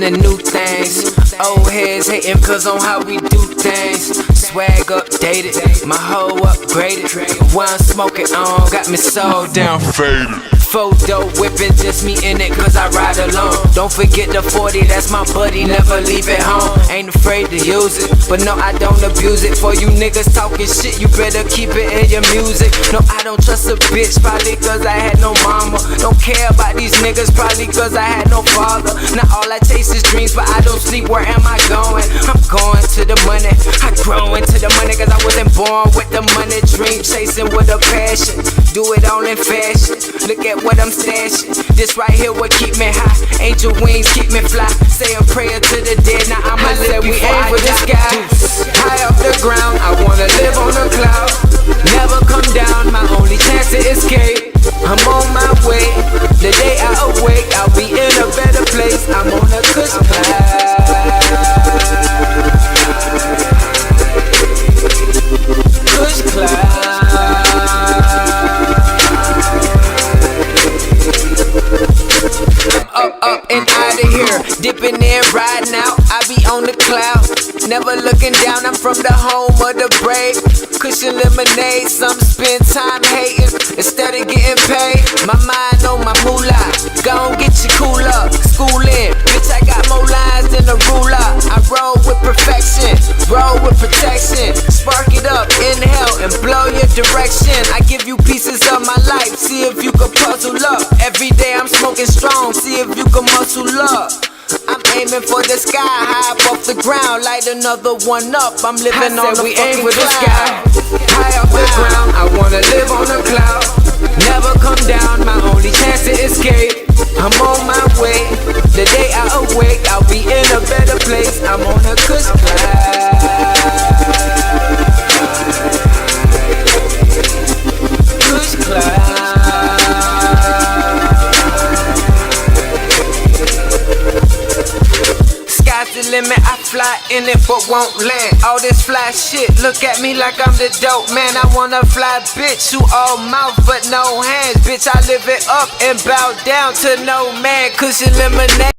into new things. Old heads hating cause on how we do things. Swag updated, my hoe upgraded. What I'm smoking on got me so damn faded. Photo whipping, just me in it cause I ride alone. Don't forget the 40, that's my buddy, never leave it home. Ain't afraid to use it, but no, I don't abuse it. For you niggas talking shit, you better keep it in your music. No, I don't trust a bitch, probably cause I had no mama. Don't care about these niggas, probably cause I had no father. Now all I chase is dreams, but I don't sleep, where am I going? I'm going to the money, I grow into the money cause I wasn't born with the money. Dream chasing with a passion, do it all in fashion. Look at what I'm stashing, this right here what keep me high. Angel wings keep me fly, say a prayer to the dead. Now I'ma live we aim for the sky. High off the ground, I wanna live on a cloud. Never come down, my only chance to escape. I'm on my way, the day I awake I'll be in a better place. I'm on a kush cloud. Kush cloud. Up and out of here, dipping in, riding out. I be on the cloud, never looking down. I'm from the home of the brave. Cushion lemonade, some spend time hating instead of getting paid. My mind on my moolah, gon' get you cool up. School in, bitch, I got more lines than a ruler. I roll with perfection, roll with protection. Spark it up, inhale and blow your direction. I give you pieces of my life, see if you can puzzle up. Every day I'm smoking strong, see if you can muscle up. I'm aiming for the sky, high up off the ground, light another one up. I'm living on the we aim for the sky. High off the ground, I wanna live on a cloud. Never come down, my only chance to escape. I'm on my way, the day I awake I'll be in a better place. I'm on a kush cloud. Kush cloud. The limit, I fly in it but won't land. All this fly shit, look at me like I'm the dope man. I wanna fly bitch who all mouth but no hands. Bitch, I live it up and bow down to no man. Cushion lemonade.